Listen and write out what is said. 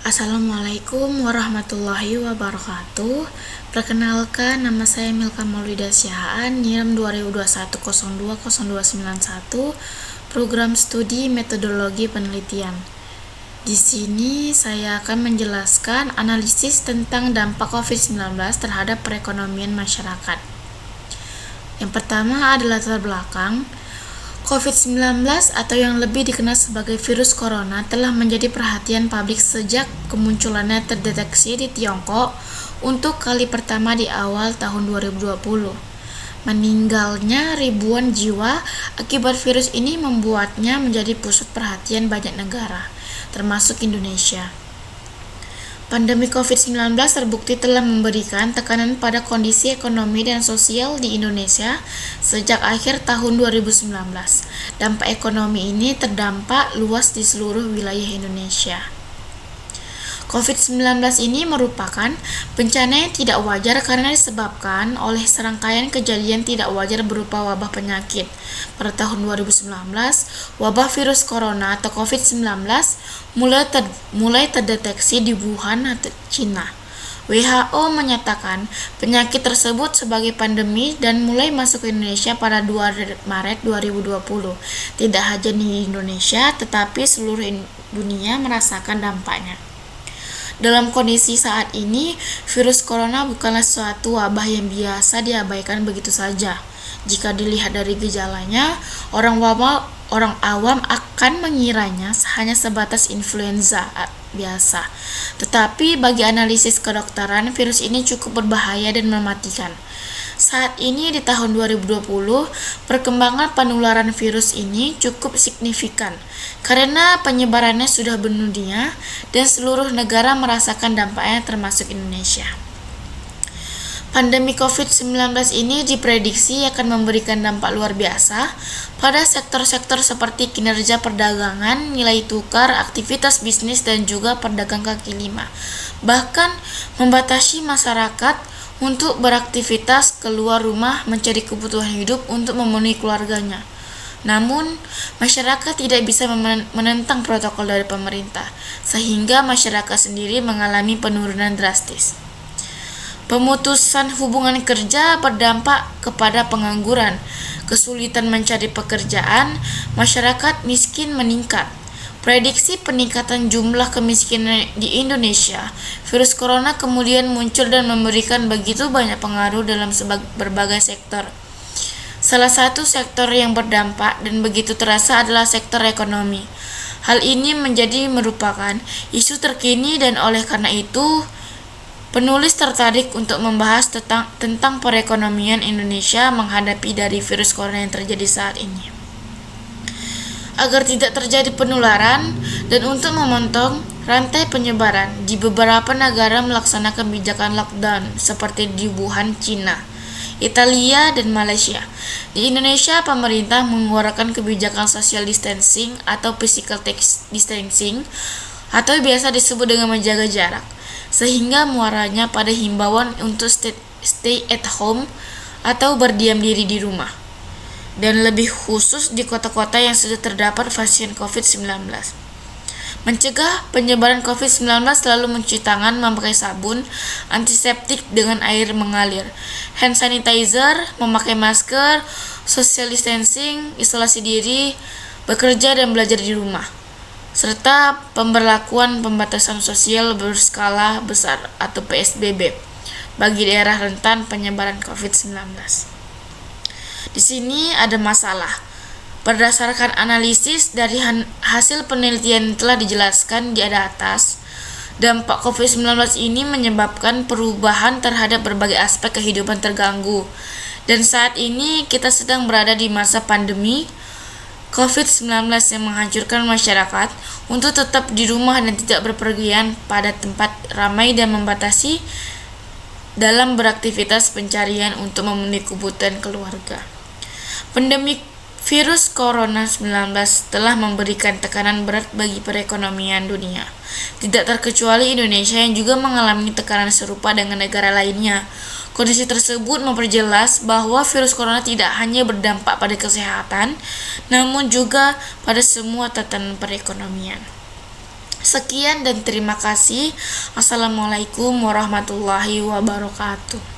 Assalamualaikum warahmatullahi wabarakatuh. Perkenalkan, nama saya Milka Maulida Syahaan, NIM 2021020291, Program Studi Metodologi Penelitian. Di sini saya akan menjelaskan analisis tentang dampak COVID-19 terhadap perekonomian masyarakat. Yang pertama adalah latar belakang. COVID-19 atau yang lebih dikenal sebagai virus corona telah menjadi perhatian publik sejak kemunculannya terdeteksi di Tiongkok untuk kali pertama di awal tahun 2020. Meninggalnya ribuan jiwa akibat virus ini membuatnya menjadi pusat perhatian banyak negara, termasuk Indonesia. Pandemi COVID-19 terbukti telah memberikan tekanan pada kondisi ekonomi dan sosial di Indonesia sejak akhir tahun 2019. Dampak ekonomi ini terdampak luas di seluruh wilayah Indonesia. COVID-19 ini merupakan bencana yang tidak wajar karena disebabkan oleh serangkaian kejadian tidak wajar berupa wabah penyakit. Pada tahun 2019, wabah virus corona atau COVID-19 mulai terdeteksi di Wuhan, China. WHO menyatakan penyakit tersebut sebagai pandemi dan mulai masuk ke Indonesia pada 2 Maret 2020. Tidak hanya di Indonesia, tetapi seluruh dunia merasakan dampaknya. Dalam kondisi saat ini, virus corona bukanlah suatu wabah yang biasa diabaikan begitu saja. Jika dilihat dari gejalanya, orang awam akan mengiranya hanya sebatas influenza biasa. Tetapi bagi analisis kedokteran, virus ini cukup berbahaya dan mematikan. Saat ini di tahun 2020, perkembangan penularan virus ini cukup signifikan karena penyebarannya sudah mendunia dan seluruh negara merasakan dampaknya termasuk Indonesia. Pandemi COVID-19 ini diprediksi akan memberikan dampak luar biasa pada sektor-sektor seperti kinerja perdagangan, nilai tukar, aktivitas bisnis, dan juga pedagang kaki lima. Bahkan membatasi masyarakat untuk beraktivitas keluar rumah mencari kebutuhan hidup untuk memenuhi keluarganya. Namun, masyarakat tidak bisa menentang protokol dari pemerintah, sehingga masyarakat sendiri mengalami penurunan drastis. Pemutusan hubungan kerja berdampak kepada pengangguran, kesulitan mencari pekerjaan, masyarakat miskin meningkat. Prediksi peningkatan jumlah kemiskinan di Indonesia, virus corona kemudian muncul dan memberikan begitu banyak pengaruh dalam berbagai sektor. Salah satu sektor yang berdampak dan begitu terasa adalah sektor ekonomi. Hal ini merupakan isu terkini dan oleh karena itu, penulis tertarik untuk membahas tentang perekonomian Indonesia menghadapi dari virus corona yang terjadi saat ini. Agar tidak terjadi penularan dan untuk memotong rantai penyebaran, di beberapa negara melaksanakan kebijakan lockdown seperti di Wuhan, China, Italia, dan Malaysia. Di Indonesia, pemerintah mengeluarkan kebijakan social distancing atau physical distancing atau biasa disebut dengan menjaga jarak, sehingga muaranya pada himbauan untuk stay at home atau berdiam diri di rumah, dan lebih khusus di kota-kota yang sudah terdapat pasien COVID-19. Mencegah penyebaran COVID-19 selalu mencuci tangan, memakai sabun, antiseptik dengan air mengalir, hand sanitizer, memakai masker, social distancing, isolasi diri, bekerja dan belajar di rumah, serta pemberlakuan pembatasan sosial berskala besar atau PSBB bagi daerah rentan penyebaran COVID-19. Di sini ada masalah. Berdasarkan analisis dari hasil penelitian yang telah dijelaskan di atas, dampak COVID-19 ini menyebabkan perubahan terhadap berbagai aspek kehidupan terganggu. Dan saat ini kita sedang berada di masa pandemi COVID-19 yang menghancurkan masyarakat untuk tetap di rumah dan tidak berpergian pada tempat ramai dan membatasi dalam beraktivitas pencarian untuk memenuhi kebutuhan keluarga. Pandemi virus corona 19 telah memberikan tekanan berat bagi perekonomian dunia. Tidak terkecuali Indonesia yang juga mengalami tekanan serupa dengan negara lainnya. Kondisi tersebut memperjelas bahwa virus corona tidak hanya berdampak pada kesehatan, namun juga pada semua tatanan perekonomian. Sekian dan terima kasih. Assalamualaikum warahmatullahi wabarakatuh.